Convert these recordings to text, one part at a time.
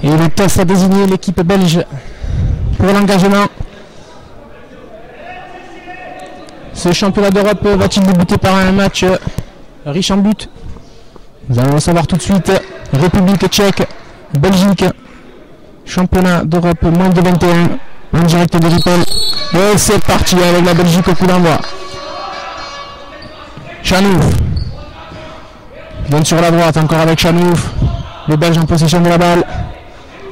Et le TOS a désigné l'équipe belge pour l'engagement. Ce championnat d'Europe va-t-il débuter par un match riche en buts? Nous allons le savoir tout de suite. République tchèque, Belgique, championnat d'Europe moins de 21, en direct de Ripple. Et c'est parti avec la Belgique au coup d'envoi. Chanouf vient sur la droite, encore avec Chanouf. Les Belges en possession de la balle.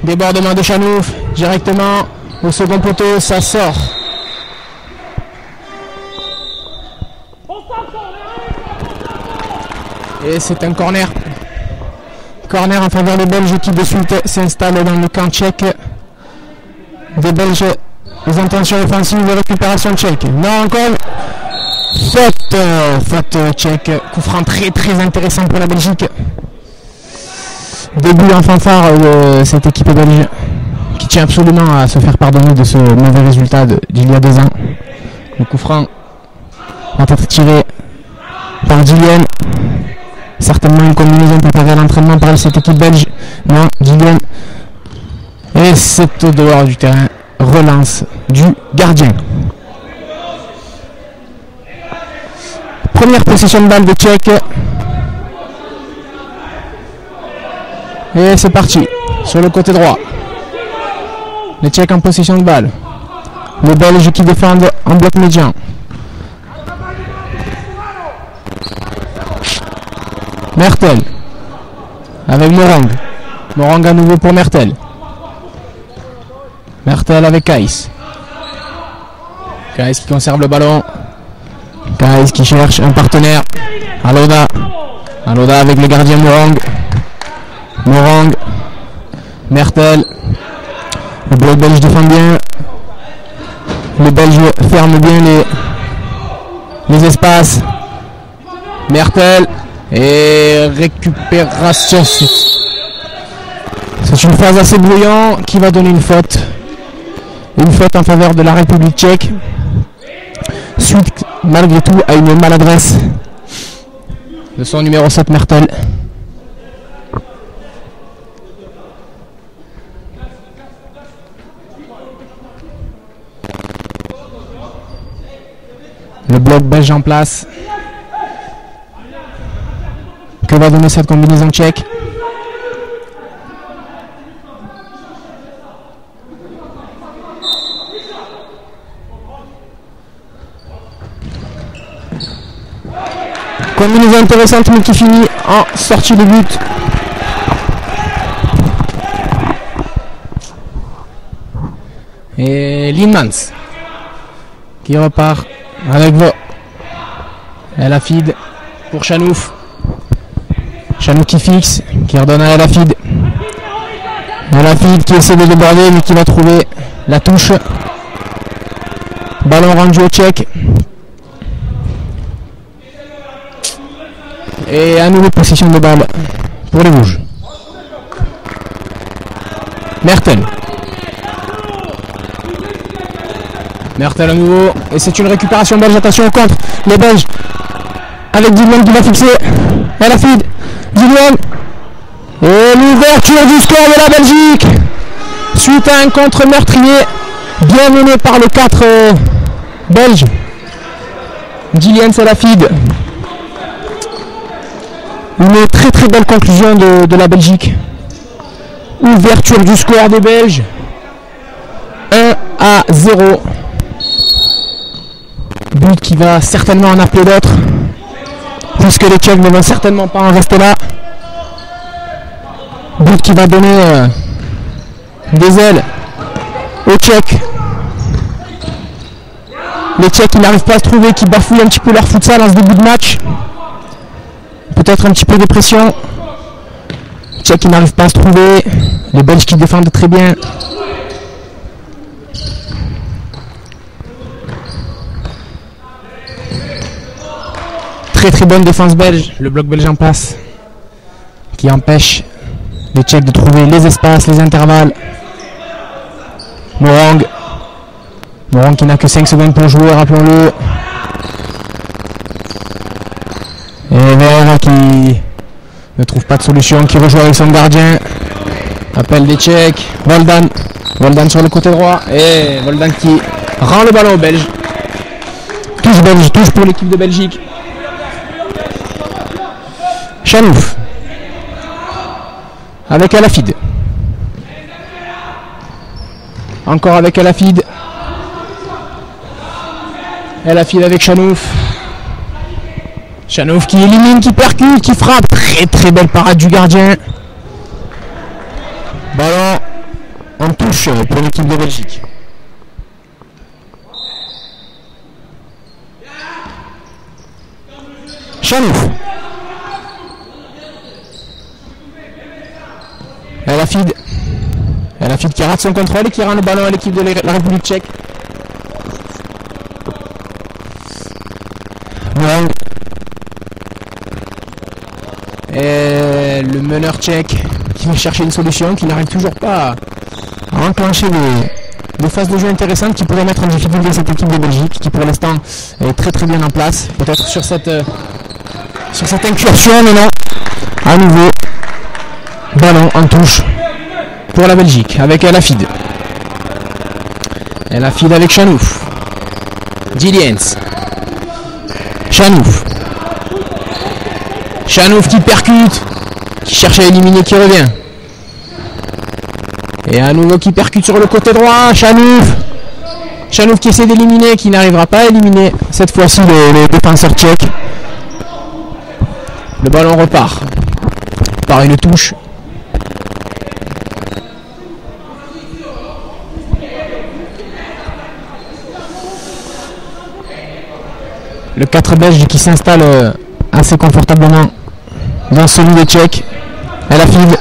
Débordement de Chanouf, directement au second poteau, ça sort. Et c'est un corner. Corner en faveur des Belges qui de suite s'installe dans le camp tchèque. Des Belges, les intentions offensives de récupération tchèque. Non, encore. Faute tchèque. Coup franc très intéressant pour la Belgique. Début en fanfare de cette équipe belge qui tient absolument à se faire pardonner de ce mauvais résultat d'il y a 2 ans. Le coup franc va être tiré par Gillian. Certainement une combinaison préparée à l'entraînement par cette équipe belge. Non, Gillian. Et c'est au dehors du terrain. Relance du gardien. Première possession de balle de Tchèque. Et c'est parti. Sur le côté droit. Les Tchèques en possession de balle. Les Belges qui défendent en bloc médian. Mertel. Avec Morang. Morang à nouveau pour Mertel. Mertel avec Kais. Kais qui conserve le ballon. Kais qui cherche un partenaire. Aloda. Aloda avec le gardien Morang. Morang. Mertel. Le bloc belge défend bien. Les Belges ferment bien les espaces. Mertel. Et récupération. C'est une phase assez brouillante qui va donner une faute. Une faute en faveur de la République tchèque. Suite malgré tout à une maladresse de son numéro 7 Mertel. Le bloc belge en place. Que va donner cette combinaison tchèque? Combinaison intéressante mais qui finit en sortie de but. Et Linmans qui repart avec El Hafid pour Chanouf. Chanouf qui fixe, qui redonne à El Hafid. El Hafid qui essaie de déborder mais qui va trouver la touche. Ballon rendu au Tchèque. Et à nouveau possession de balle pour les Rouges. Mertel. Mertel à nouveau. Et c'est une récupération belge. Attention au contre. Les Belges. Avec Gillian qui va fixer. El Hafid. Gillian. Et l'ouverture du score de la Belgique. Suite à un contre meurtrier. Bien mené par le 4 belge. Gillian El Hafid. Une très belle conclusion de la Belgique. Ouverture du score des Belges. 1-0. But qui va certainement en appeler d'autres. Puisque les Tchèques ne vont certainement pas en rester là. But qui va donner des ailes aux Tchèques. Les Tchèques qui n'arrivent pas à se trouver, qui bafouillent un petit peu leur futsal en ce début de match. Peut-être un petit peu de pression. Les Tchèques qui n'arrivent pas à se trouver. Les Belges qui défendent très bien. Très bonne défense belge. Le bloc belge en place. Qui empêche les Tchèques de trouver les espaces, les intervalles. Morang. Morang qui n'a que 5 secondes pour jouer, rappelons-le. Et Vera qui ne trouve pas de solution, qui rejoue avec son gardien. Appel des Tchèques. Voldan. Voldan sur le côté droit. Et Voldan qui rend le ballon aux Belges. Touche belge, touche pour l'équipe de Belgique. Chanouf. Avec Alafid. Encore avec Alafid. Alafid avec Chanouf. Chanouf qui élimine, qui percute, qui frappe. Très très belle parade du gardien. Ballon en touche pour l'équipe de Belgique. Chanouf. Alafid. Alafid qui rate son contrôle et qui rend le ballon à l'équipe de la République tchèque. Ouais. Et le meneur tchèque qui va chercher une solution, qui n'arrive toujours pas à enclencher des phases de jeu intéressantes qui pourraient mettre en difficulté cette équipe de Belgique, qui pour l'instant est très très bien en place. Peut-être sur cette incursion, mais non. À nouveau, ballon en touche pour la Belgique avec Alafid. Alafid avec Chanouf. Diliens. Chanouf. Chanouf qui percute, qui cherche à éliminer, qui revient. Et à nouveau qui percute sur le côté droit. Chanouf. Chanouf qui essaie d'éliminer, qui n'arrivera pas à éliminer cette fois-ci le défenseur tchèque. Le ballon repart par une touche. Le 4 belge qui s'installe assez confortablement dans celui des Tchèques. Alafid.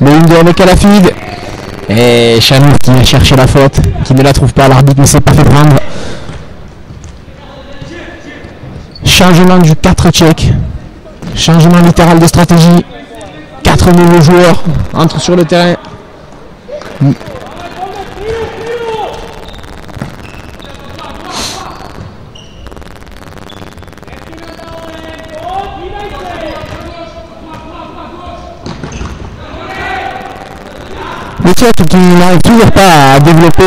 Le 1-2 avec Alafid. Et Chanouf qui vient chercher la faute, qui ne la trouve pas. L'arbitre ne s'est pas fait prendre. Changement du 4 tchèque. Changement littéral de stratégie. 4 nouveaux joueurs entrent sur le terrain. Les Tchèques qui n'arrivent toujours pas à développer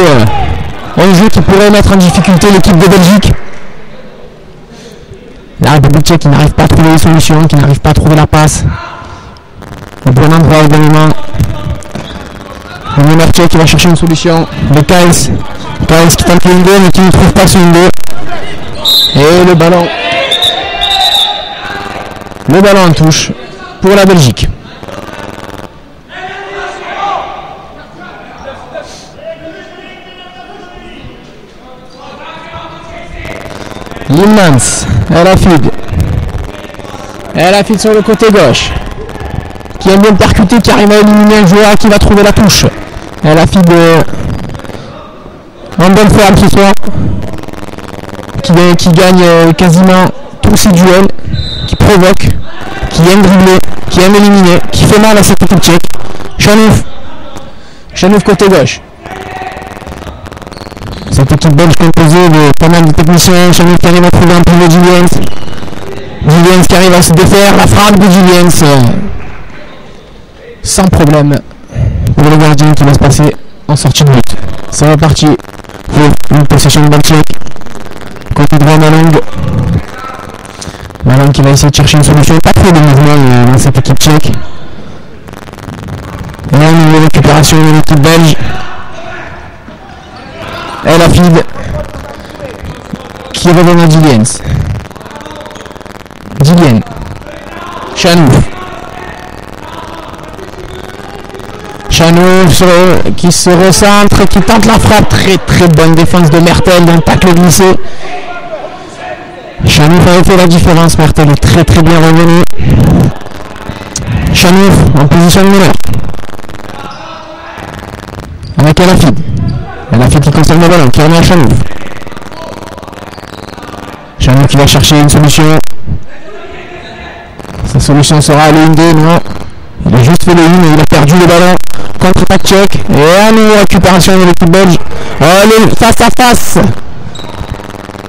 un jeu qui pourrait mettre en difficulté l'équipe de Belgique. La République tchèque qui n'arrive pas à trouver les solutions, qui n'arrive pas à trouver la passe au bon endroit, au bon moment. Le meneur tchèque qui va chercher une solution. Le Kaes. Kaes qui tente le 1-2 mais qui ne trouve pas ce 1-2. Et le ballon. Le ballon en touche pour la Belgique. Limans, Alafid. Alafid sur le côté gauche. Qui aime bien percuter, qui arrive à éliminer un joueur qui va trouver la touche. Alafid en bonne forme ce soir. Qui gagne quasiment tous ses duels. Qui provoque. Qui aime dribbler. Qui aime éliminer. Qui fait mal à cette équipe tchèque. Chanouf. Chanouf côté gauche. Cette équipe belge composée de pas mal de techniciens. Chanouf qui arrive à trouver un peu de Diliens. Diliens qui arrive à se défaire. La frappe de Diliens. Sans problème. Pour le gardien qui va se passer en sortie de but. C'est reparti pour une possession de balle tchèque. Côté droit Malong. Malong qui va essayer de chercher une solution. Pas trop de mouvement dans cette équipe tchèque. Et là, une nouvelle récupération de l'équipe belge. Alafid qui revient à Diliens. Diliens. Chanouf. Chanouf qui se recentre, qui tente la frappe. Très très bonne défense de Mertel d'un tacle glissé. Chanouf avait fait la différence. Mertel est très très bien revenu. Chanouf en position de meneur. Avec Alafid. Alafid qui conserve le ballon, qui remet à Chanouf. Chanouf qui va chercher une solution. Sa solution sera le 1-2, non. Il a juste fait le 1 et il a perdu le ballon. Contre-attaque tchèque. Et à nouveau récupération de l'équipe belge. Allez, face à face.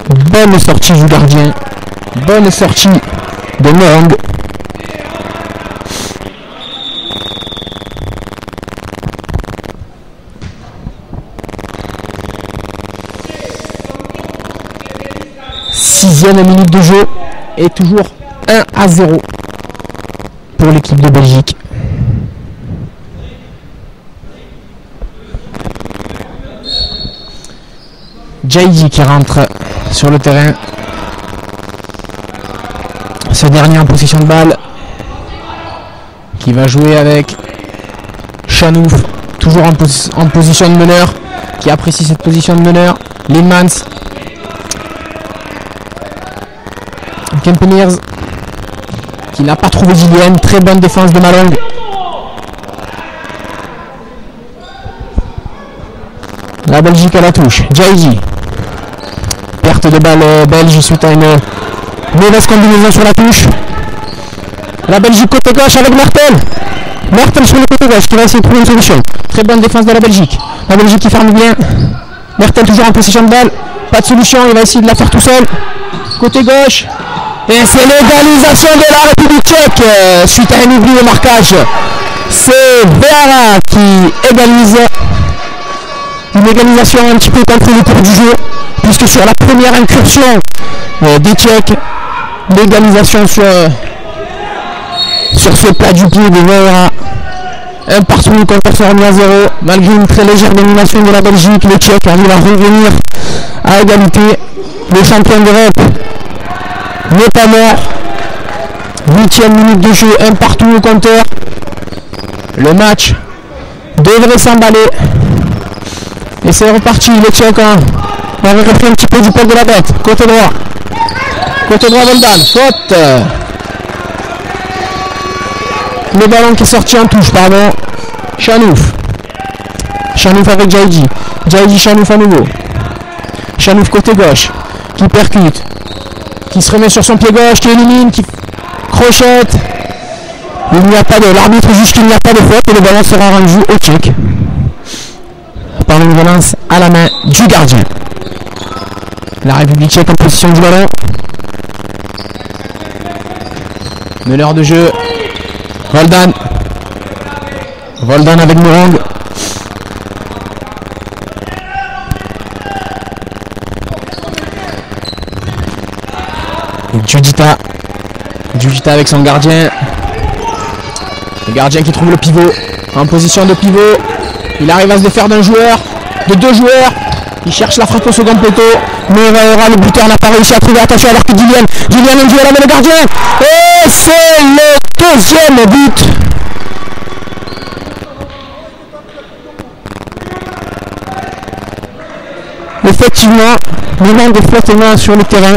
Bonne sortie du gardien. Bonne sortie de Morang. 6e minute de jeu et toujours 1-0 pour l'équipe de Belgique. Jaidi qui rentre sur le terrain. Ce dernier en possession de balle, qui va jouer avec Chanouf, toujours en position de meneur, qui apprécie cette position de meneur. Lindmans, Kempeneers, qui n'a pas trouvé Julien. Très bonne défense de Malong. La Belgique à la touche. Jaidi. Perte de balle belge suite à une mauvaise combinaison sur la touche. La Belgique côté gauche avec Mertel. Mertel sur le côté gauche qui va essayer de trouver une solution. Très bonne défense de la Belgique. La Belgique qui ferme bien. Mertel toujours en possession de balle. Pas de solution, il va essayer de la faire tout seul. Côté gauche. Et c'est l'égalisation de la République tchèque suite à un oubli de marquage. C'est Vera qui égalise. Une égalisation un petit peu contre le cours du jeu, puisque sur la première incursion des Tchèques, l'égalisation sur ce plat du pied de Vera, un partout, le compteur sera remis à 0, malgré une très légère domination de la Belgique. Les Tchèques arrivent à revenir à égalité. Le champion d'Europe n'est pas mort. 8e minute de jeu, un partout au compteur. Le match devrait s'emballer. Et c'est reparti, les Tchèques on va vérifier un petit peu du poil de la bête. Côté droit. Côté droit Voldan. Faute. Le ballon qui est sorti en touche, pardon. Chanouf. Chanouf avec Jaidi. Jaidi, Chanouf à nouveau. Chanouf côté gauche. Qui percute. Qui se remet sur son pied gauche, qui élimine, qui crochette. Il n'y a pas de. L'arbitre juge qu'il n'y a pas de faute et le ballon sera rendu au Tchèque. Par une relance à la main du gardien. La République tchèque en position du ballon. Meneur de jeu. Voldan. Voldan avec Morong. Et Judita. Judita avec son gardien. Le gardien qui trouve le pivot. En position de pivot. Il arrive à se défaire d'un joueur, de deux joueurs. Il cherche la frappe au second poteau. Mais le buteur n'a pas réussi à trouver. Attention alors que Julien a joué avec le gardien. Et c'est le deuxième but. Effectivement, moment de flottement sur le terrain.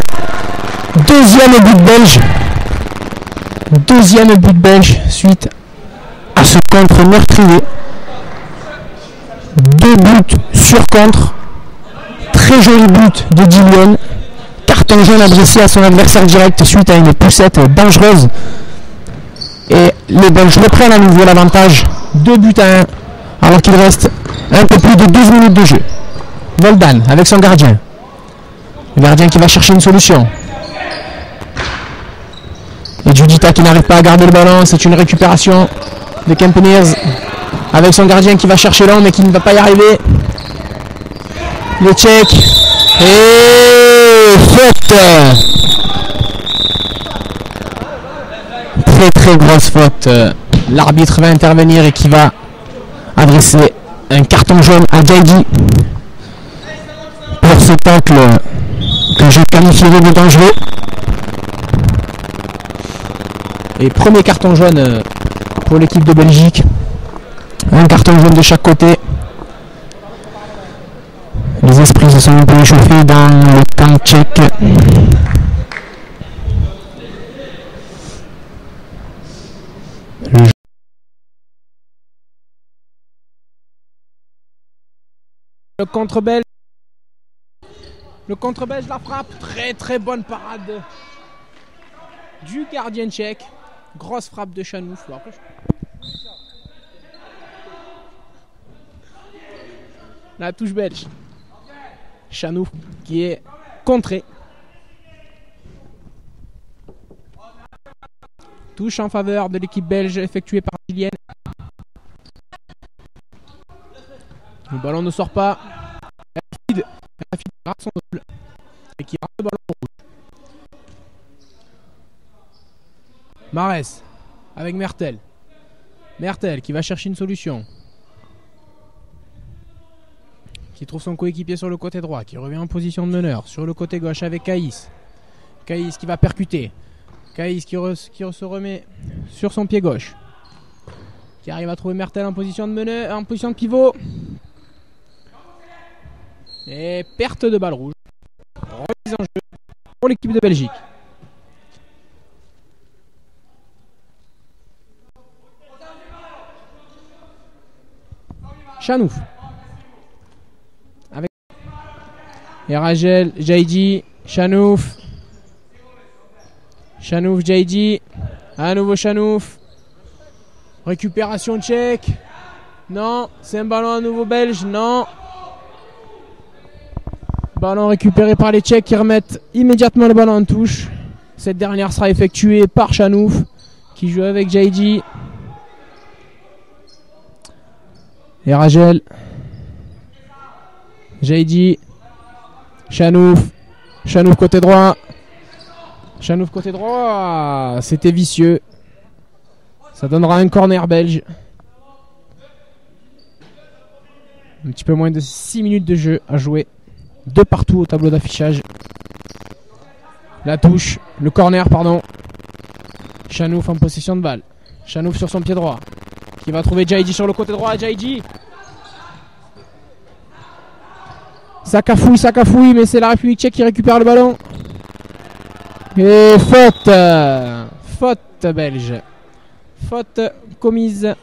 Deuxième but belge. Deuxième but belge suite à ce contre meurtrier. 2 buts sur contre. Très joli but de Dillion. Carton jaune adressé à son adversaire direct suite à une poussette dangereuse. Et les Belges reprennent à nouveau l'avantage. 2 buts à 1 alors qu'il reste un peu plus de 12 minutes de jeu. Voldan avec son gardien. Le gardien qui va chercher une solution. Et Judita qui n'arrive pas à garder le ballon. C'est une récupération de Kempeneers. Avec son gardien qui va chercher l'homme mais qui ne va pas y arriver. Les Tchèques. Et faute. Très grosse faute. L'arbitre va intervenir et qui va adresser un carton jaune à Jaidi pour ce tacle que je qualifierai de dangereux. Et premier carton jaune pour l'équipe de Belgique. Un carton jaune de chaque côté. Les esprits se sont un peu échauffés dans le camp tchèque. Le contre belge. Le contre belge, la frappe. Très bonne parade du gardien tchèque. Grosse frappe de Chanouf. La touche belge. Chanouf qui est contré. Touche en faveur de l'équipe belge effectuée par Julien. Le ballon ne sort pas. Rafid rate son double et qui rate le ballon rouge. Marès avec Mertel. Mertel qui va chercher une solution. Qui trouve son coéquipier sur le côté droit. Qui revient en position de meneur. Sur le côté gauche avec Caïs. Caïs qui va percuter. Caïs qui se remet sur son pied gauche. Qui arrive à trouver Mertel en position de meneur, en position de pivot. Et perte de balle rouge. Remise en jeu pour l'équipe de Belgique. Chanouf. Avec Eragel, Jaidi, Chanouf. Chanouf, Jaidi. À nouveau Chanouf. Récupération tchèque. Non. C'est un ballon à nouveau belge. Non. Ballon récupéré par les Tchèques qui remettent immédiatement le ballon en touche. Cette dernière sera effectuée par Chanouf qui joue avec Jaidi. Et Ragel. Jaidi. Chanouf. Chanouf côté droit. Chanouf côté droit. C'était vicieux. Ça donnera un corner belge. Un petit peu moins de 6 minutes de jeu à jouer. 2 partout au tableau d'affichage. La touche. Le corner, pardon. Chanouf en possession de balle. Chanouf sur son pied droit. Qui va trouver Jaidi sur le côté droit. Jaidi. Ça cafouille, mais c'est la République tchèque qui récupère le ballon. Et faute. Faute belge. Faute commise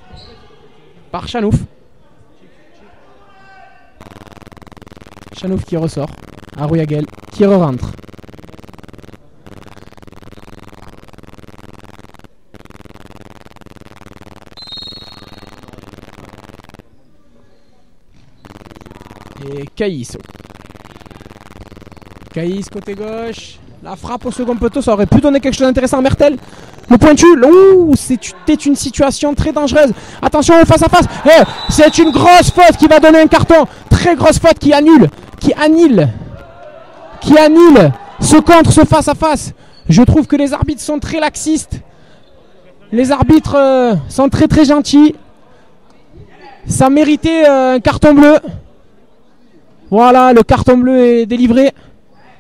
par Chanouf. Chanouf qui ressort. Arouyagel qui re-rentre. Et Caïs. Caïs côté gauche. La frappe au second poteau, ça aurait pu donner quelque chose d'intéressant. Mertel. Le pointu. Ouh, c'était une situation très dangereuse. Attention face à face. Et c'est une grosse faute qui va donner un carton. Très grosse faute qui annule ce contre, ce face à face. Je trouve que les arbitres sont très laxistes. Les arbitres sont très très gentils. Ça méritait un carton bleu. Voilà, le carton bleu est délivré.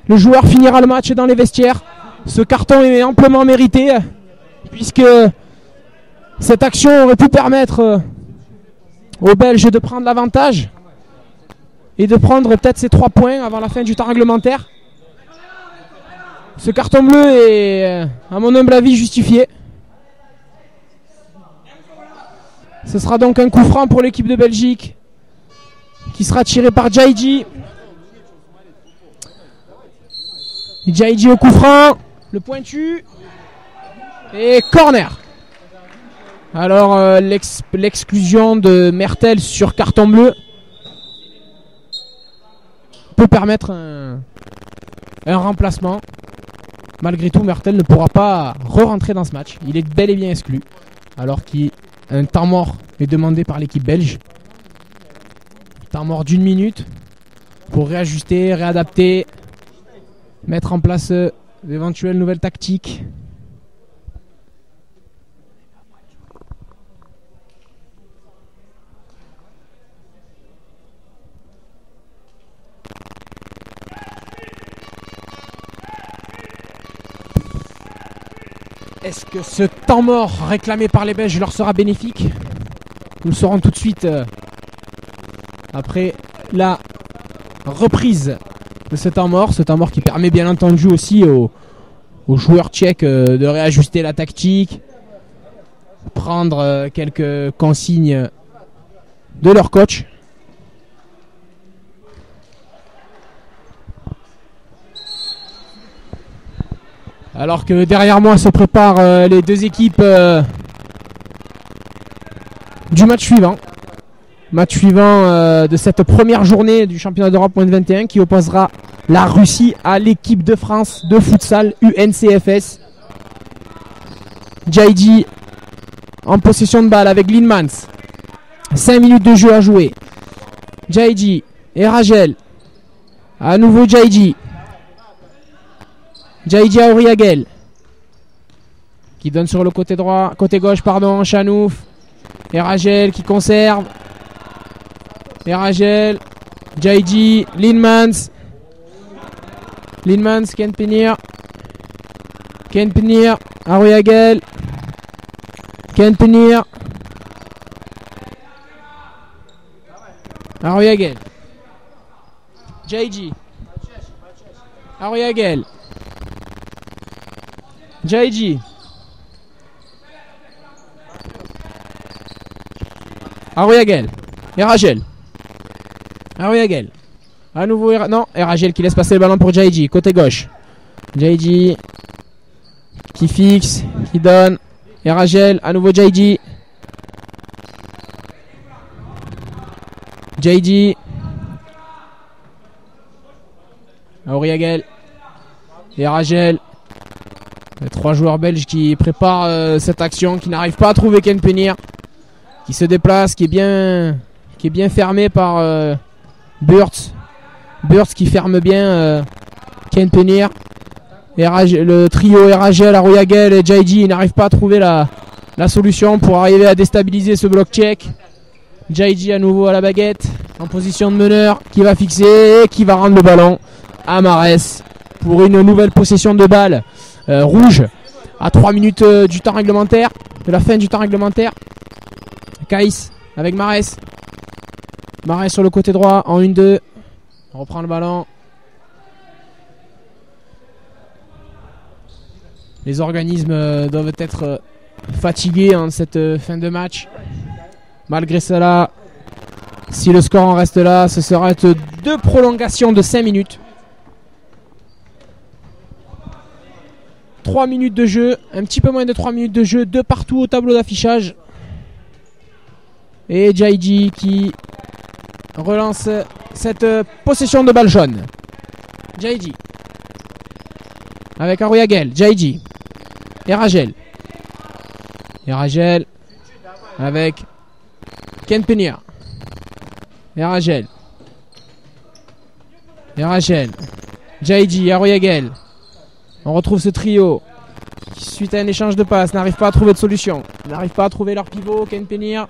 Le joueur finira le match dans les vestiaires. Ce carton est amplement mérité, puisque cette action aurait pu permettre aux Belges de prendre l'avantage et de prendre peut-être ces 3 points avant la fin du temps réglementaire. Ce carton bleu est, à mon humble avis, justifié. Ce sera donc un coup franc pour l'équipe de Belgique qui sera tiré par Jaidi. Jaidi au coup franc. Le pointu. Et corner. Alors l'exclusion de Mertel sur carton bleu peut permettre un remplacement. Malgré tout, Mertel ne pourra pas re-rentrer dans ce match. Il est bel et bien exclu. Alors qu'un temps mort est demandé par l'équipe belge. Temps mort d'1 minute pour réajuster, réadapter, mettre en place d'éventuelles nouvelles tactiques. Est-ce que ce temps mort réclamé par les Belges leur sera bénéfique? Nous le saurons tout de suite après la reprise de ce temps mort qui permet bien entendu aussi aux joueurs tchèques de réajuster la tactique, prendre quelques consignes de leur coach. Alors que derrière moi se préparent les deux équipes du match suivant. Match suivant de cette première journée du championnat d'Europe moins de 21 qui opposera la Russie à l'équipe de France de futsal UNCFS. Jaidi en possession de balle avec Linmans. 5 minutes de jeu à jouer. Jaidi et Ragel. À nouveau Jaidi. Jaidi Auriagel qui donne sur le côté droit, côté gauche, pardon, Chanouf. Eragel qui conserve. Eragel, Jaiji, Linmans. Linmans, Ken Penir, Aruyagel, Ken Penir, Aruyagel, Jaiji, Aruyagel, Jaiji, Aruyagel, Eragel, Aruyagel. À nouveau, Eragel qui laisse passer le ballon pour Jaiji, côté gauche. Jaiji qui fixe, qui donne. Eragel, à nouveau Jaiji. Jaiji. Auriagel. Eragel. Les 3 joueurs belges qui préparent cette action, qui n'arrivent pas à trouver Ken Penir. Qui se déplace, qui est bien fermé par Burtz. Burtz qui ferme bien Ken Penir. Le trio Eragel, Aruyagel et Jaiji n'arrive pas à trouver la solution pour arriver à déstabiliser ce bloc tchèque. Jaiji à nouveau à la baguette, en position de meneur, qui va fixer et qui va rendre le ballon à Marès pour une nouvelle possession de balle rouge à 3 minutes du temps réglementaire, de la fin du temps réglementaire. Kaïs avec Marès. Marès sur le côté droit en 1-2. On reprend le ballon. Les organismes doivent être fatigués en cette fin de match. Malgré cela, si le score en reste là, ce sera 2 prolongations de 5 minutes. 3 minutes de jeu, un petit peu moins de 3 minutes de jeu, 2 partout au tableau d'affichage. Et Jaiji qui relance cette possession de balle jaune. Jaiji avec Aruyagel, Jaiji, Eragel avec Ken Penir, Eragel, Jaiji, Aruyagel. On retrouve ce trio qui, suite à un échange de passes, n'arrive pas à trouver de solution, n'arrive pas à trouver leur pivot. Ken Penir,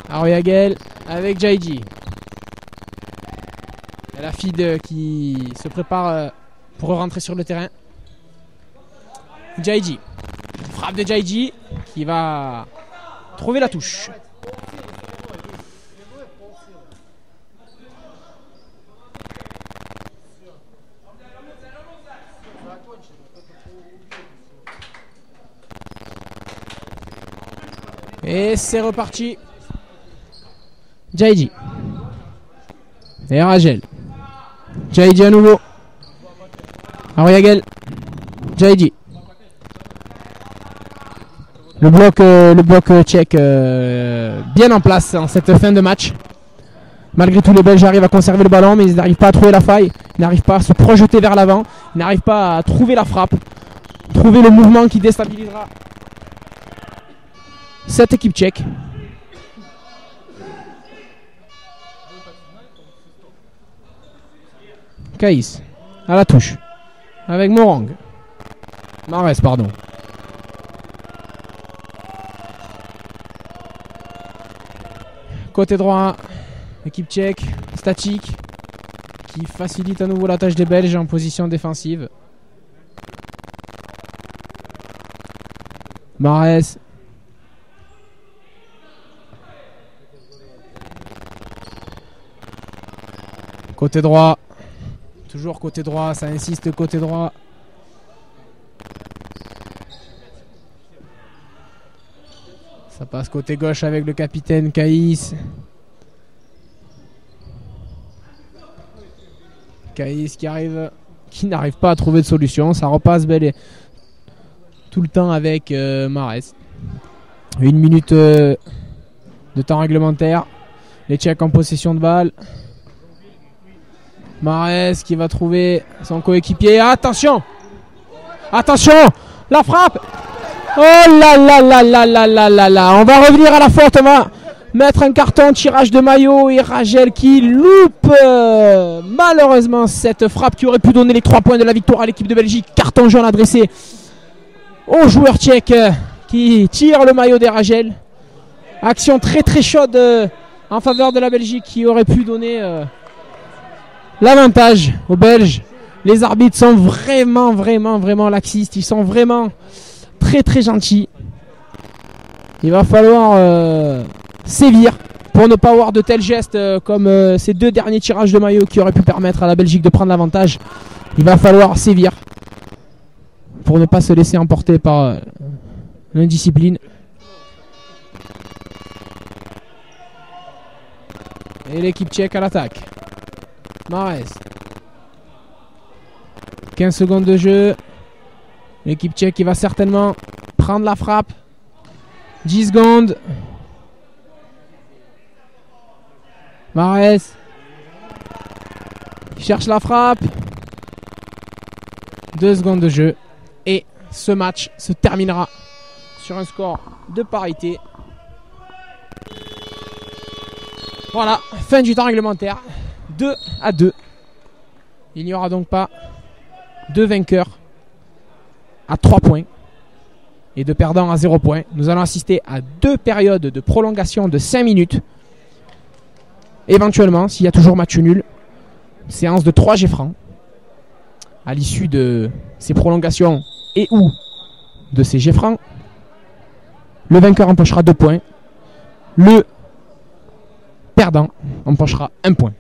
Aruyagel avec Jaiji. Et la FIDE qui se prépare pour rentrer sur le terrain. Jaiji. Frappe de Jaiji qui va trouver la touche. Et c'est reparti. Jaiji. Eragel. Jaiji à nouveau. Aruyagel. Jaiji. Le bloc tchèque bien en place en cette fin de match. Malgré tout, les Belges arrivent à conserver le ballon, mais ils n'arrivent pas à trouver la faille. Ils n'arrivent pas à se projeter vers l'avant. Ils n'arrivent pas à trouver la frappe. Trouver le mouvement qui déstabilisera cette équipe tchèque. Kaïs à la touche avec Morang. Marès, pardon. Côté droit, équipe tchèque, statique, qui facilite à nouveau la tâche des Belges en position défensive. Marès. Côté droit. Toujours côté droit, ça insiste côté droit. Ça passe côté gauche avec le capitaine Kaïs. Kaïs qui n'arrive pas à trouver de solution. Ça repasse tout le temps avec Marès. 1 minute de temps réglementaire. Les Tchèques en possession de balle. Marès qui va trouver son coéquipier. Attention! Attention! La frappe! Oh là là là là là là là là! On va revenir à la faute. mettre un carton, tirage de maillot et Ragel qui loupe malheureusement cette frappe qui aurait pu donner les 3 points de la victoire à l'équipe de Belgique. Carton jaune adressé au joueur tchèque qui tire le maillot des Ragel. Action très très chaude en faveur de la Belgique qui aurait pu donner l'avantage aux Belges. Les arbitres sont vraiment laxistes. Ils sont vraiment très très gentils. Il va falloir sévir pour ne pas avoir de tels gestes comme ces 2 derniers tirages de maillot qui auraient pu permettre à la Belgique de prendre l'avantage. Il va falloir sévir pour ne pas se laisser emporter par l'indiscipline. Et l'équipe tchèque à l'attaque. Mahrez. 15 secondes de jeu. L'équipe tchèque qui va certainement prendre la frappe. 10 secondes. Mahrez cherche la frappe. 2 secondes de jeu. Et ce match se terminera sur un score de parité. Voilà, fin du temps réglementaire. 2-2. Il n'y aura donc pas de vainqueur à 3 points et de perdant à 0 points. Nous allons assister à 2 périodes de prolongation de 5 minutes. Éventuellement, s'il y a toujours match nul, séance de 3 G francs. À l'issue de ces prolongations et ou de ces G francs, le vainqueur empochera 2 points. Le perdant empochera 1 point.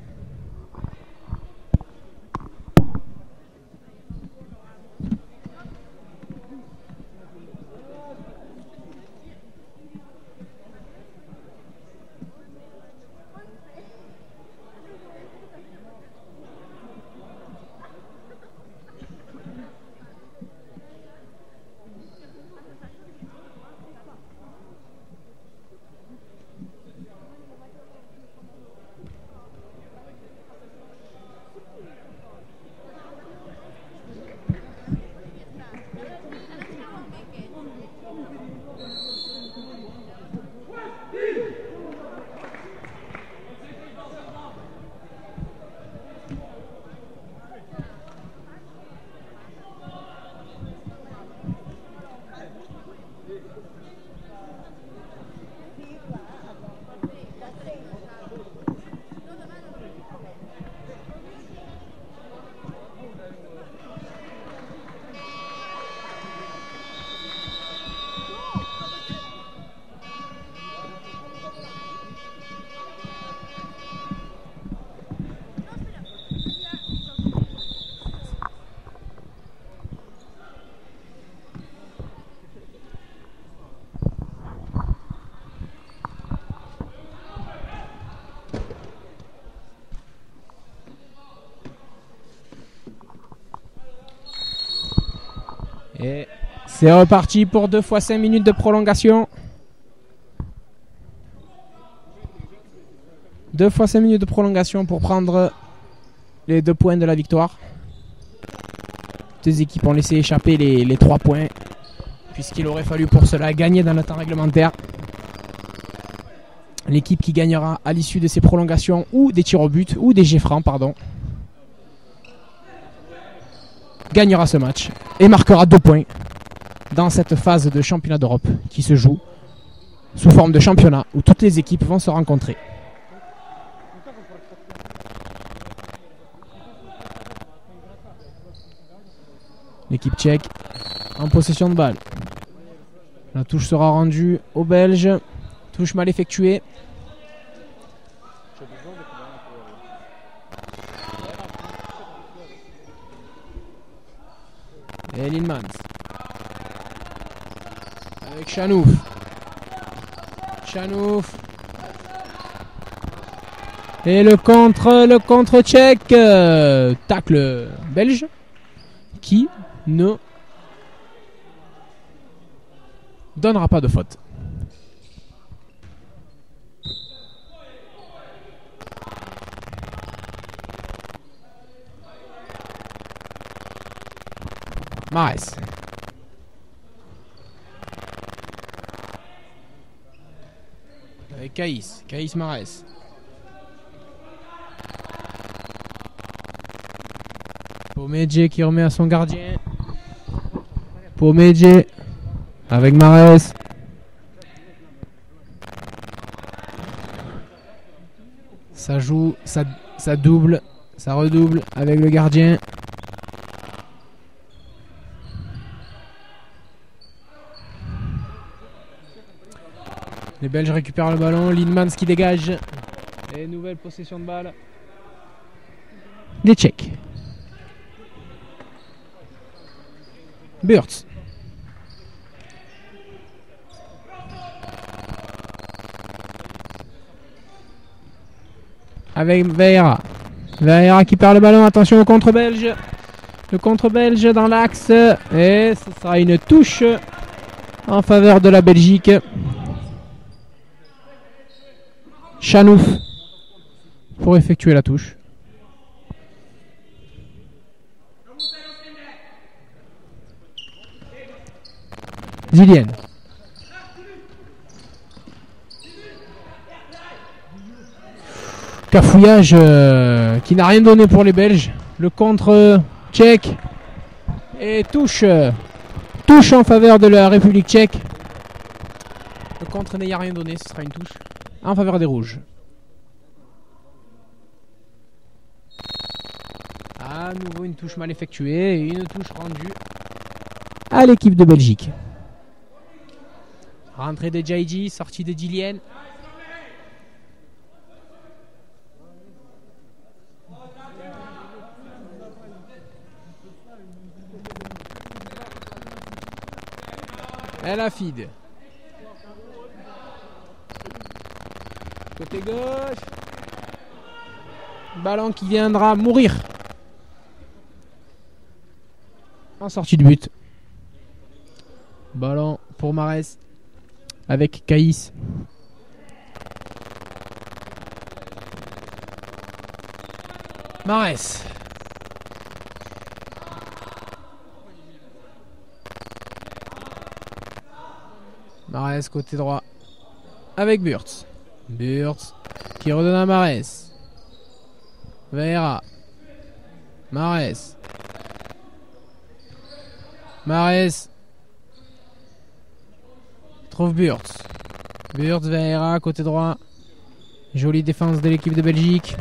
Et c'est reparti pour 2 fois 5 minutes de prolongation. 2 fois 5 minutes de prolongation pour prendre les 2 points de la victoire. 2 équipes ont laissé échapper les 3 points, puisqu'il aurait fallu pour cela gagner dans le temps réglementaire. L'équipe qui gagnera à l'issue de ces prolongations ou des tirs au but ou des G francs, gagnera ce match et marquera 2 points dans cette phase de championnat d'Europe qui se joue sous forme de championnat où toutes les équipes vont se rencontrer. L'équipe tchèque en possession de balle. La touche sera rendue aux Belges. Touche mal effectuée. Et Lindmans. Avec Chanouf. Chanouf. Et le contre tchèque. Tacle belge. Qui ne donnera pas de faute. Mahrez. Avec avec Caïs. Caïs Marès. Pomedje qui remet à son gardien. Pomedje avec Marès. Ça joue, ça double, ça redouble avec le gardien. Les Belges récupèrent le ballon, Lindmans qui dégage. Et nouvelle possession de balle. Les Tchèques. Burtz. Avec Vieira. Vieira qui perd le ballon. Attention au contre belge. Le contre belge dans l'axe. Et ce sera une touche en faveur de la Belgique. Chanouf pour effectuer la touche. Zilien. Cafouillage qui n'a rien donné pour les Belges. Le contre tchèque. Et touche. Touche en faveur de la République tchèque. Le contre n'ayant rien donné, ce sera une touche en faveur des rouges. À nouveau une touche mal effectuée et une touche rendue à l'équipe de Belgique. Rentrée de Jaiji, sortie de Gillian. El Hafid. Côté gauche. Ballon qui viendra mourir en sortie de but. Ballon pour Marès avec Caïs. Marès. Marès côté droit avec Burtz. Burtz qui redonne à Marès. Vieira. Marès. Marès trouve Burtz. Burtz, Vieira côté droit. Jolie défense de l'équipe de Belgique.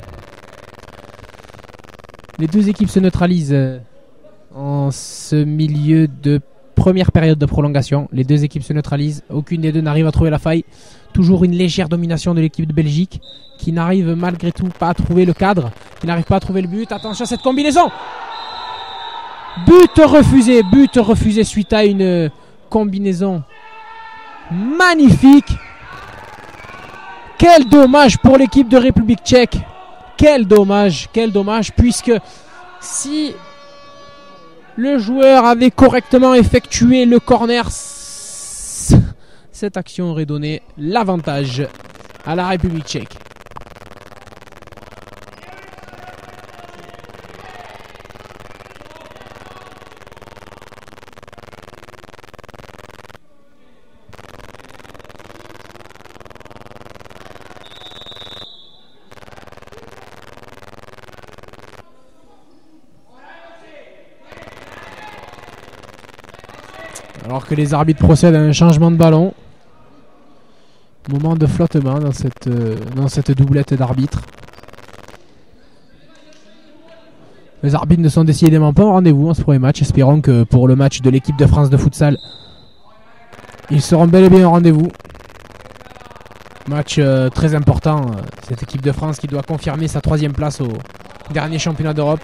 Les deux équipes se neutralisent en ce milieu de première période de prolongation. Les deux équipes se neutralisent. Aucune des deux n'arrive à trouver la faille. Toujours une légère domination de l'équipe de Belgique qui n'arrive malgré tout pas à trouver le cadre, qui n'arrive pas à trouver le but. Attention à cette combinaison. But refusé suite à une combinaison magnifique. Quel dommage pour l'équipe de République tchèque. Quel dommage, puisque si le joueur avait correctement effectué le corner, cette action aurait donné l'avantage à la République tchèque. Alors que les arbitres procèdent à un changement de ballon. Moment de flottement dans cette doublette d'arbitres. Les arbitres ne sont décidément pas au rendez-vous en ce premier match. Espérons que pour le match de l'équipe de France de futsal, ils seront bel et bien au rendez-vous. Match très important. Cette équipe de France qui doit confirmer sa 3e place au dernier championnat d'Europe.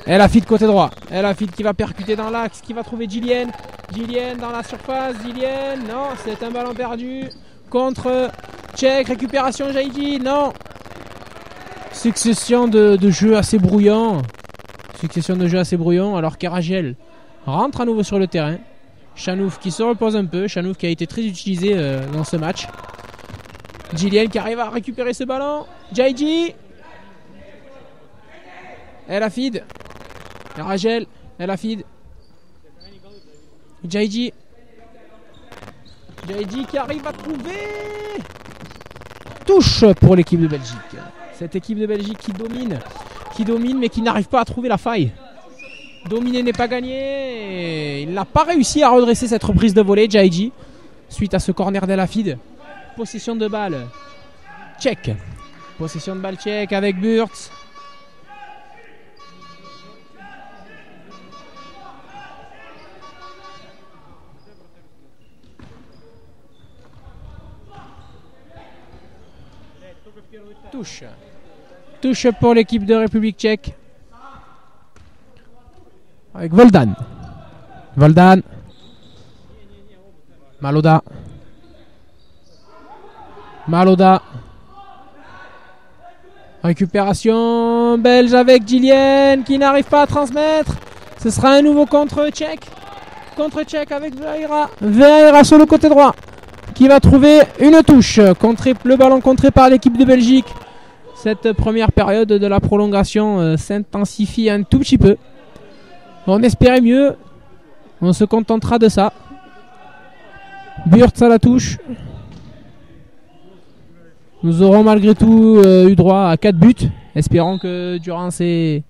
El Hafid côté droit. El Hafid qui va percuter dans l'axe, qui va trouver Gillian. Gillian dans la surface. Gillian, non, c'est un ballon perdu. Contre Tchèque, récupération Jaidi, non. Succession de jeux assez brouillants. Alors qu'Eragel rentre à nouveau sur le terrain. Chanouf qui se repose un peu. Chanouf qui a été très utilisé dans ce match. Gillian qui arrive à récupérer ce ballon. Jaidi. El Hafid. Eragel. El Hafid. Jaidi. Jaidi qui arrive à trouver. touche pour l'équipe de Belgique. Cette équipe de Belgique qui domine mais qui n'arrive pas à trouver la faille. Dominer n'est pas gagné. Il n'a pas réussi à redresser cette reprise de volée, Jaïji, suite à ce corner d'El Hafid. Possession de balle tchèque. Possession de balle tchèque avec Burtz. Touche pour l'équipe de République tchèque. Avec Voldan. Maloda. Récupération belge avec Gillian qui n'arrive pas à transmettre. Ce sera un nouveau contre tchèque avec Vieira. Vieira sur le côté droit qui va trouver une touche. Le ballon contré par l'équipe de Belgique. Cette première période de la prolongation s'intensifie un tout petit peu. On espérait mieux. On se contentera de ça. Burtz à la touche. Nous aurons malgré tout eu droit à 4 buts. Espérons que durant ces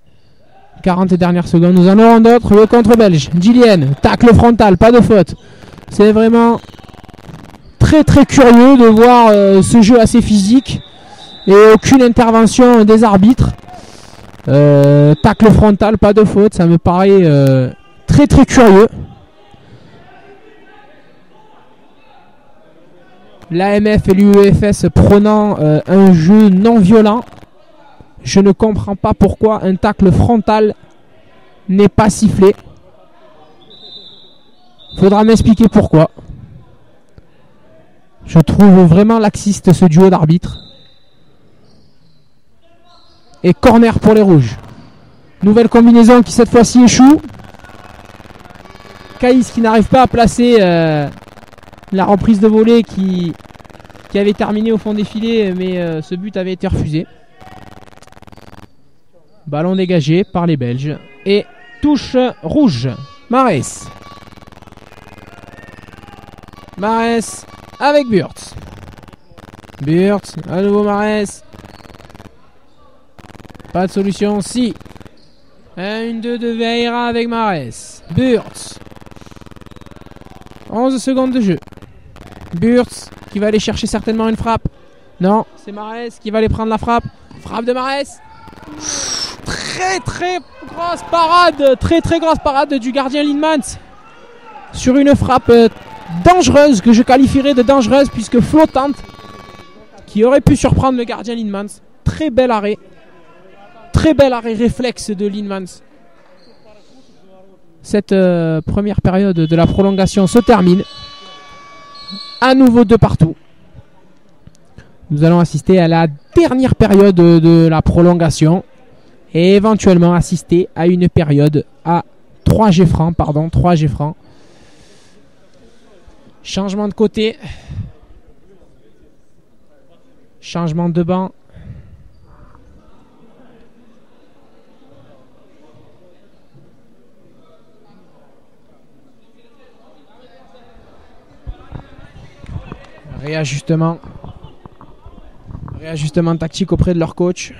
40 dernières secondes, nous en aurons d'autres. Le contre belge. Gillian, tacle frontal, pas de faute. C'est vraiment très très curieux de voir ce jeu assez physique et aucune intervention des arbitres. Tacle frontal, pas de faute, ça me paraît très très curieux. L'AMF et l'UEFS prônant un jeu non violent. Je ne comprends pas pourquoi un tacle frontal n'est pas sifflé. Faudra m'expliquer pourquoi. Je trouve vraiment laxiste ce duo d'arbitres. Et corner pour les rouges. Nouvelle combinaison qui cette fois-ci échoue. Caïs qui n'arrive pas à placer la reprise de volée qui avait terminé au fond des filets, mais ce but avait été refusé. Ballon dégagé par les Belges. Et touche rouge. Marès avec Burtz. À nouveau Marès. Pas de solution, si. 1-2 de Vieira avec Marès. Burtz. 11 secondes de jeu. Burtz qui va aller chercher certainement une frappe. Non, c'est Marès qui va aller prendre la frappe. Frappe de Marès. Très très grosse parade. Très très grosse parade du gardien Lindmans. Sur une frappe dangereuse, que je qualifierais de dangereuse puisque flottante. Qui aurait pu surprendre le gardien Lindmans. Très bel arrêt. Très bel arrêt réflexe de Lindmans. Cette première période de la prolongation se termine. À nouveau de partout. Nous allons assister à la dernière période de la prolongation. Et éventuellement assister à une période à 3 G francs. Changement de côté. Changement de banc. Réajustement tactique auprès de leur coach.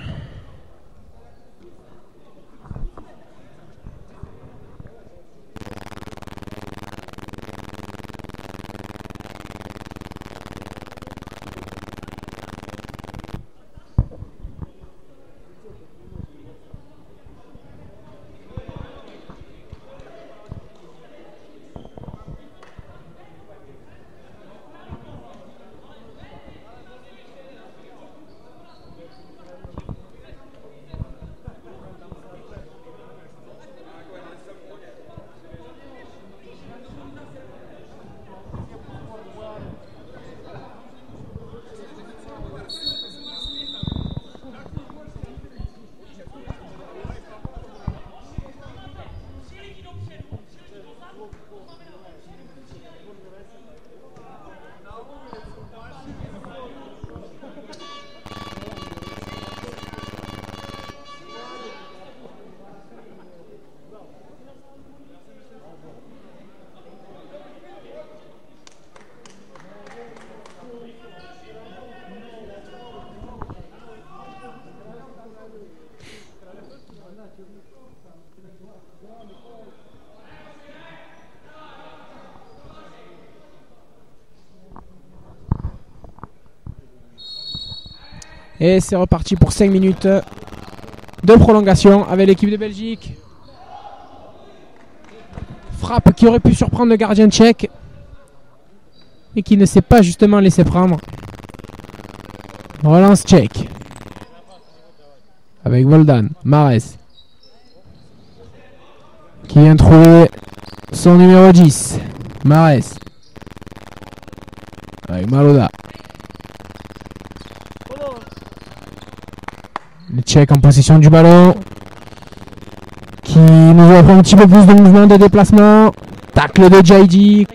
Et c'est reparti pour 5 minutes de prolongation avec l'équipe de Belgique. Frappe qui aurait pu surprendre le gardien tchèque, mais qui ne s'est pas justement laissé prendre. Relance tchèque. Avec Voldan, Mares. Qui vient trouver son numéro 10. Mares. Avec Maloda. Le Tchèque en possession du ballon. Qui nous offre un petit peu plus de mouvement de déplacement. Tacle de Jaidi.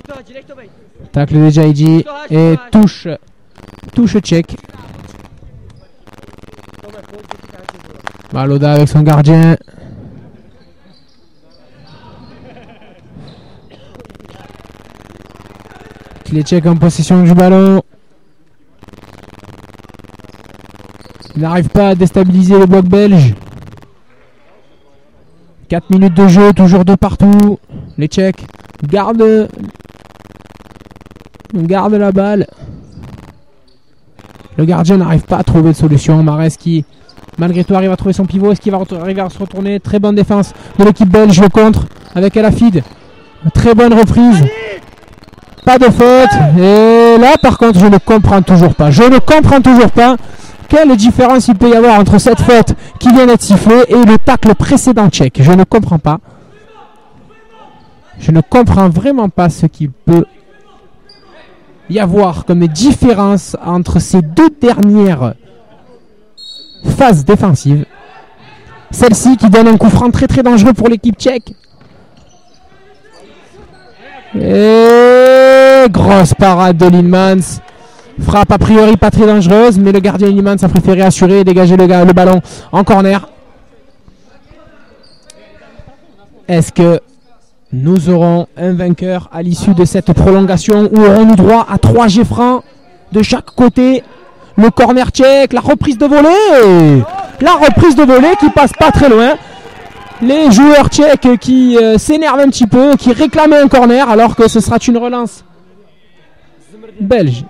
Tacle de Jaidi. Et touche tchèque. Maloda avec son gardien. Les Tchèques en possession du ballon. Ils n'arrivent pas à déstabiliser le bloc belge. 4 minutes de jeu, toujours de partout. Les Tchèques gardent la balle. Le gardien n'arrive pas à trouver de solution. Mares qui, malgré tout, arrive à trouver son pivot. Est-ce qu'il va arriver à se retourner? Très bonne défense de l'équipe belge. Le contre avec Elafid. Très bonne reprise. Pas de faute. Et là, par contre, je ne comprends toujours pas. Quelle différence il peut y avoir entre cette faute qui vient d'être sifflée et le tacle précédent tchèque? Je ne comprends pas. Je ne comprends vraiment pas ce qu'il peut y avoir comme différence entre ces deux dernières phases défensives. Celle-ci qui donne un coup franc très très dangereux pour l'équipe tchèque. Et grosse parade de Lindmans. Frappe a priori pas très dangereuse, mais le gardien Lindmans a préféré assurer et dégager le ballon en corner. Est-ce que nous aurons un vainqueur à l'issue de cette prolongation, ou aurons-nous droit à 3 jets francs de chaque côté? Le corner tchèque, la reprise de volée. La reprise de volée qui passe pas très loin. Les joueurs tchèques qui s'énervent un petit peu, qui réclament un corner alors que ce sera une relance belge.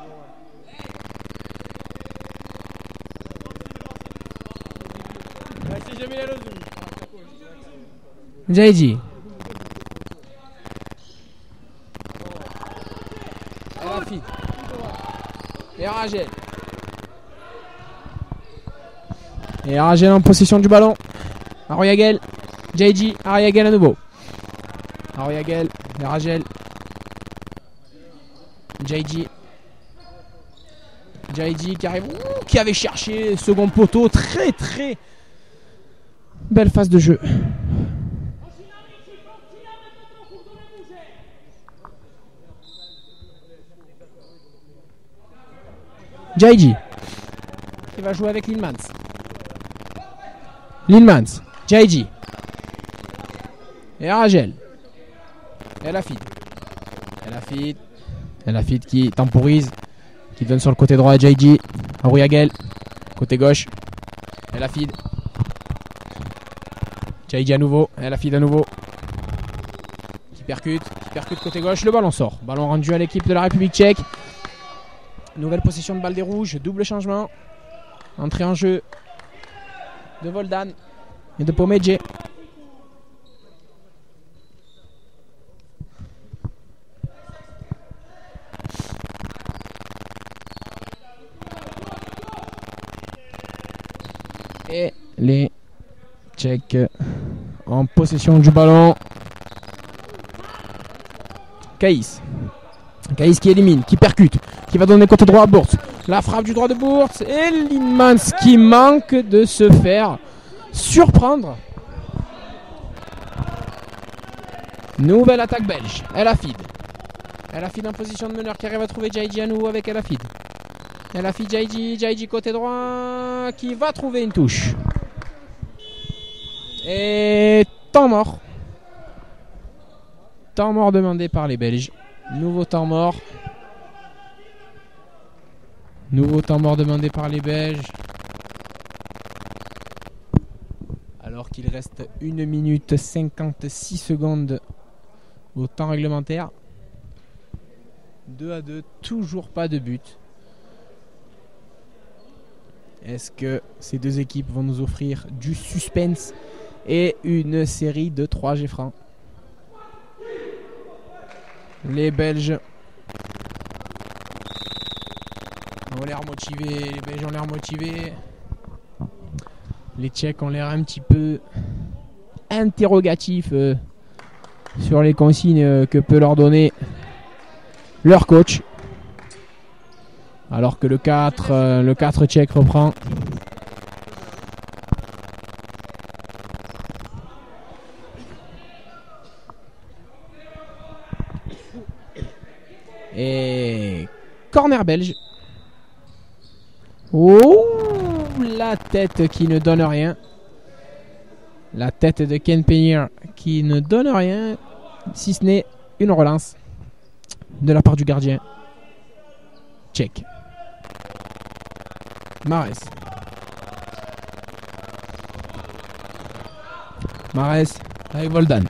Jaidi. Elafid. Et Ragel. Et Ragel en possession du ballon. Aroyagel. Jaidi. Aroyagel à nouveau. Aroyagel. Et Ragel. Jaidi. Jaidi qui arrive. Qui avait cherché second poteau. Très très belle phase de jeu. Jaidi qui va jouer avec Lindmans. Lindmans, Jaidi. Et Ragel. Elafid. Elafid qui temporise. Qui donne sur le côté droit à Jaidi. Arouyagel. Côté gauche. Elafid. Jaidi à nouveau. Elafid à nouveau. Qui percute côté gauche. Le ballon sort. Ballon rendu à l'équipe de la République tchèque. Nouvelle possession de balle des rouges, double changement. Entrée en jeu de Voldan et de Pomedje. Et les Tchèques en possession du ballon. Caïs qui élimine, qui percute, qui va donner côté droit à Bourse. La frappe du droit de Bourse et Lindmans qui manque de se faire surprendre. Nouvelle attaque belge. Elafid en position de meneur qui arrive à trouver Jaidi à nouveau avec Elafid. Jaidi côté droit qui va trouver une touche. Et temps mort. Temps mort demandé par les Belges. Nouveau temps mort demandé par les Belges. Alors qu'il reste 1 minute 56 secondes au temps réglementaire. 2-2, toujours pas de but. Est-ce que ces deux équipes vont nous offrir du suspense et une série de 3 G francs? Les Belges ont l'air motivés. Les Belges ont l'air motivés. Les Tchèques ont l'air un petit peu interrogatifs sur les consignes que peut leur donner leur coach. Alors que le 4 tchèque reprend. Et corner belge. Oh, la tête qui ne donne rien. La tête de Ken Penier qui ne donne rien, si ce n'est une relance de la part du gardien tchèque. Marès. Marès avec Voldan.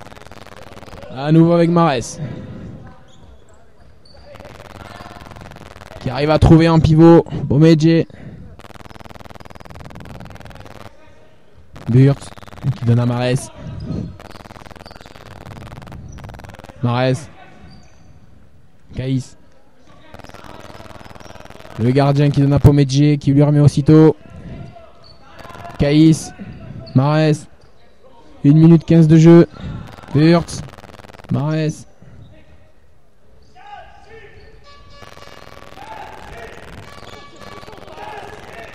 À nouveau avec Marès. Qui arrive à trouver en pivot Bomedje. Burt qui donne à Marès. Marès. Caïs. Le gardien qui donne à Pomedje qui lui remet aussitôt. Caïs. Marès. 1 minute 15 de jeu. Burt. Marès.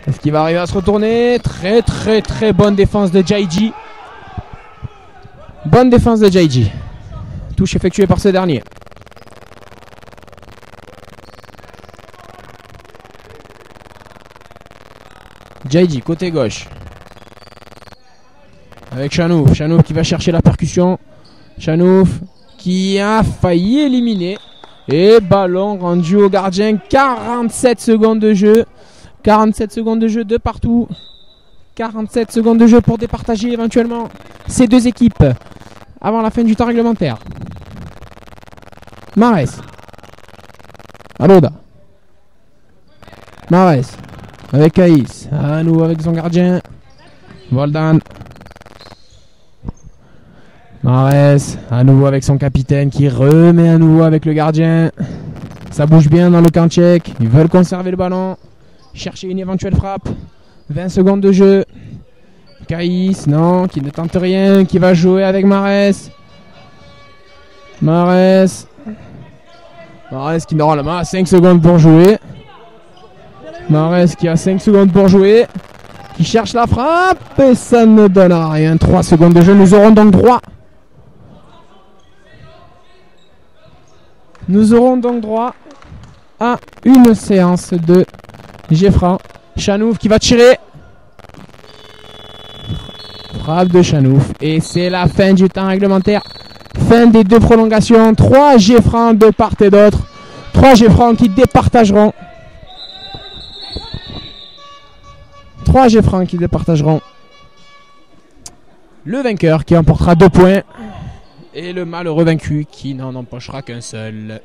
Est-ce qu'il va arriver à se retourner? Très très très bonne défense de Jaiji. Bonne défense de Jaiji. Touche effectuée par ce dernier. Jaiji, côté gauche. Avec Chanouf. Chanouf qui va chercher la percussion. Chanouf qui a failli éliminer. Et ballon rendu au gardien. 47 secondes de jeu. 47 secondes de jeu de partout. 47 secondes de jeu pour départager éventuellement ces deux équipes avant la fin du temps réglementaire. Marès. Aloda. Marès. Avec Caïs. À nouveau avec son gardien. Voldan. Marès. À nouveau avec son capitaine qui remet à nouveau avec le gardien. Ça bouge bien dans le camp tchèque. Ils veulent conserver le ballon. Chercher une éventuelle frappe. 20 secondes de jeu. Caïs, non, qui ne tente rien, qui va jouer avec Marès. Marès qui normalement a 5 secondes pour jouer. Marès qui a 5 secondes pour jouer. Qui cherche la frappe et ça ne donne rien. 3 secondes de jeu, nous aurons donc droit. Nous aurons donc droit à une séance de G-franc. Chanouf qui va tirer. Frappe de Chanouf. Et c'est la fin du temps réglementaire. Fin des deux prolongations. 3 G-francs de part et d'autre. 3 G-francs qui départageront. 3 G-francs qui départageront le vainqueur qui emportera 2 points. Et le malheureux vaincu qui n'en empochera qu'un seul.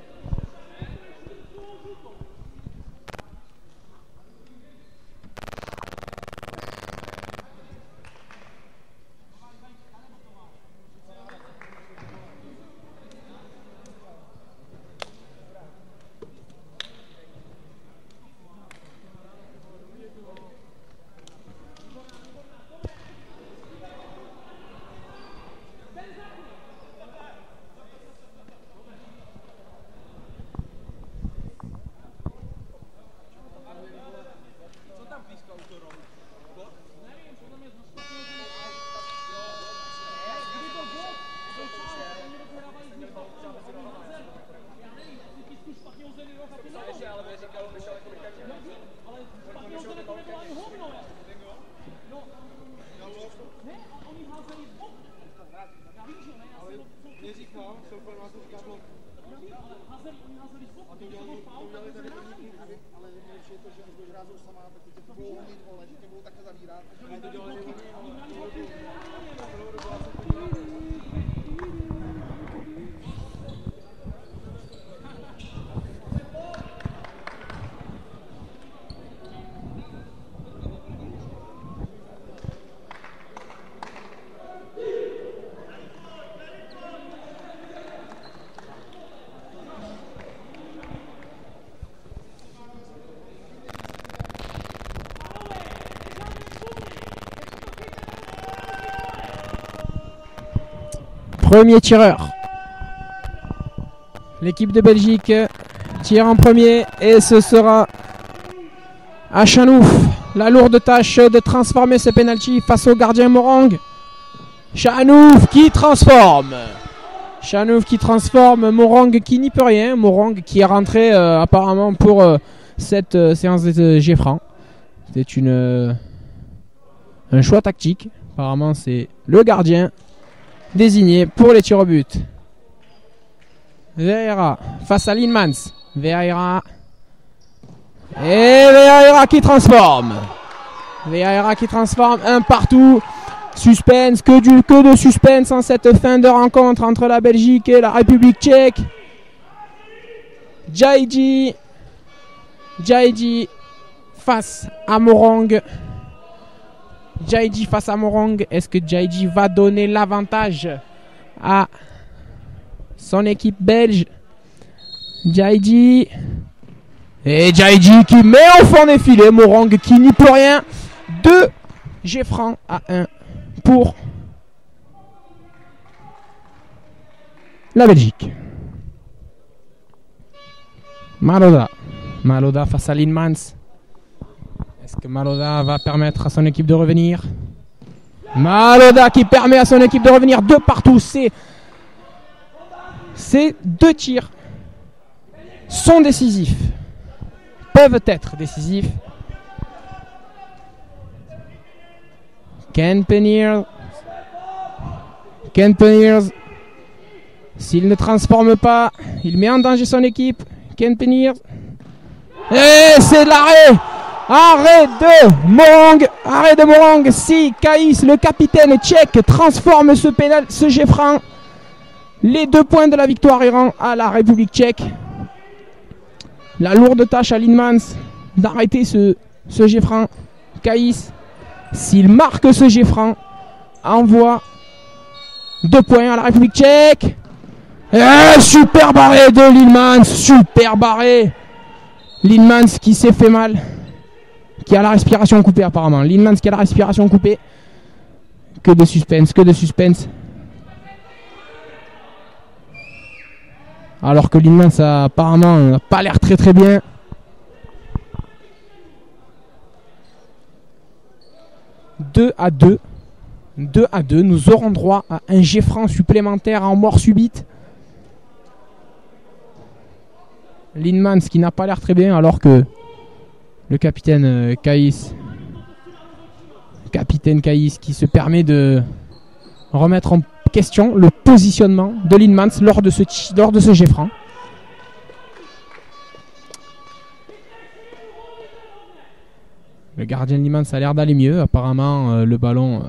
Premier tireur. L'équipe de Belgique tire en premier et ce sera à Chanouf la lourde tâche de transformer ce penalty face au gardien Morang. Chanouf qui transforme. Chanouf qui transforme, Morang qui n'y peut rien. Morang qui est rentré apparemment pour cette séance de jet franc. C'était un choix tactique. Apparemment c'est le gardien désigné pour les tirs au but. Vieira face à Linmans. Vieira. Et Vieira qui transforme. Vieira qui transforme. Un partout. Suspense. Que de suspense en cette fin de rencontre entre la Belgique et la République tchèque. Djaïdji face à Morang. Djaïdji face à Morang. Est-ce que Djaïdji va donner l'avantage à son équipe belge? Djaïdji. Et Djaïdji qui met au fond des filets. Morang qui n'y peut rien. 2 jets francs à 1 pour la Belgique. Maloda face à Linmans. Est-ce que Maloda va permettre à son équipe de revenir? Maloda qui permet à son équipe de revenir. 2 partout. Ces 2 tirs sont décisifs. Peuvent être décisifs. Ken Peniers. S'il ne transforme pas, il met en danger son équipe. Ken Peniers. Et c'est l'arrêt. Arrêt de Morang. Si Kaïs, le capitaine tchèque, transforme ce jet franc, les 2 points de la victoire iront à la République tchèque. La lourde tâche à Linmans d'arrêter ce jet franc. Kaïs, s'il marque ce jet franc, envoie 2 points à la République tchèque. Et super barré de Linmans. Super barré. Linmans qui s'est fait mal. Qui a la respiration coupée apparemment. Linmans qui a la respiration coupée. Que de suspense. Alors que Linmans apparemment n'a pas l'air très très bien. « 2-2. Nous aurons droit à un jet franc supplémentaire en mort subite. Linmans qui n'a pas l'air très bien alors que le capitaine Kaïs qui se permet de remettre en question le positionnement de Linmans lors de ce jet franc. Le gardien Linmans a l'air d'aller mieux. Apparemment, le ballon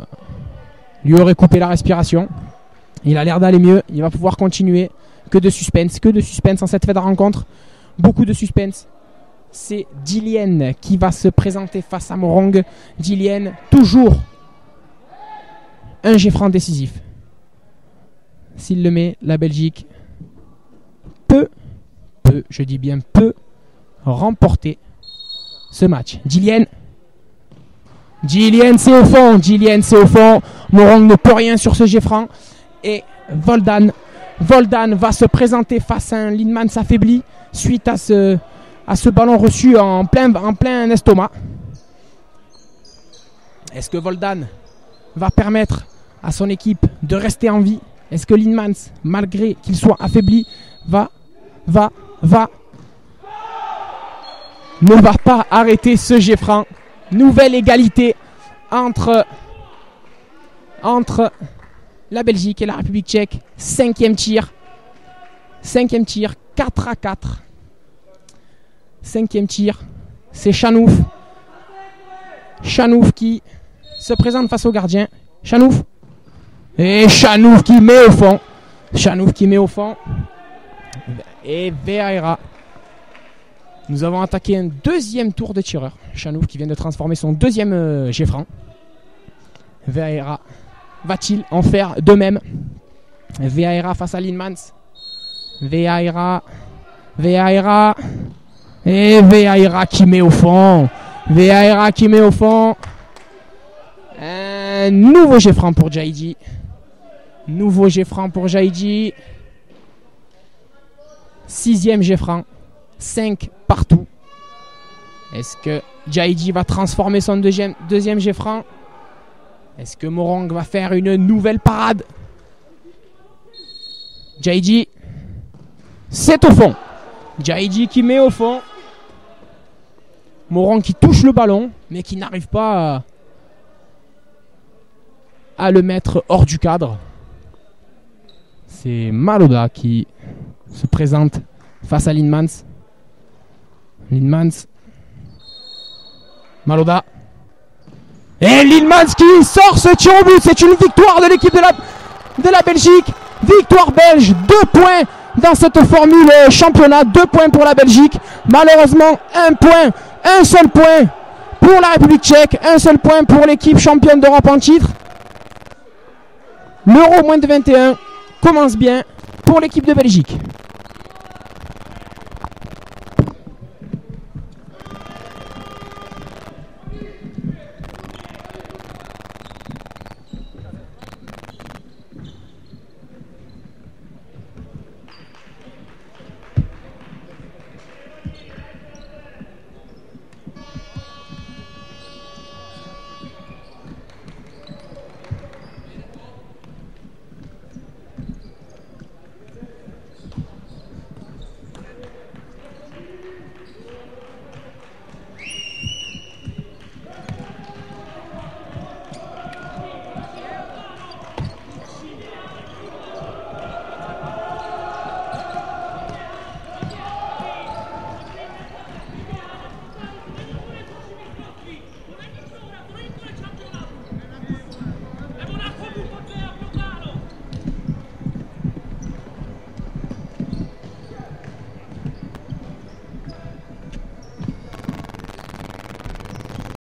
lui aurait coupé la respiration. Il a l'air d'aller mieux. Il va pouvoir continuer. Que de suspense en cette fin de rencontre. Beaucoup de suspense. C'est Djilien qui va se présenter face à Morang. Djilien, toujours un jet franc décisif. S'il le met, la Belgique peut remporter ce match. Djilien, c'est au fond. Morang ne peut rien sur ce jet franc. Et Voldan va se présenter face à un Linmans affaibli suite à ce ballon reçu en plein estomac. Est-ce que Voldan va permettre à son équipe de rester en vie? Est-ce que Linmans, malgré qu'il soit affaibli, ne va pas arrêter ce jet franc? Nouvelle égalité entre la Belgique et la République tchèque. 5e tir, 4-4. 5e tir, c'est Chanouf qui se présente face au gardien. Chanouf qui met au fond. Et Vieira. Nous avons attaqué un 2e tour de tireur. Chanouf qui vient de transformer son 2e jet franc. Vieira va-t-il en faire de même? Vieira face à Linmans. Vieira. Et Vieira qui met au fond. Un nouveau jet franc pour Djaïdji. Nouveau jet franc pour Jaïdi. 6e jet franc. 5 partout. Est-ce que Jaïdi va transformer son deuxième jet franc? Est-ce que Morong va faire une nouvelle parade? Jaïdi, c'est au fond. Jaïdi qui met au fond. Morong qui touche le ballon, mais qui n'arrive pas à le mettre hors du cadre. C'est Maloda qui se présente face à Linmans. Linmans. Maloda. Et Linmans qui sort ce tir au but. C'est une victoire de l'équipe de la Belgique. Victoire belge. 2 points dans cette formule championnat. 2 points pour la Belgique. Malheureusement, 1 point. Un seul point pour la République tchèque. Un seul point pour l'équipe championne d'Europe en titre. L'Euro moins de 21 commence bien pour l'équipe de Belgique.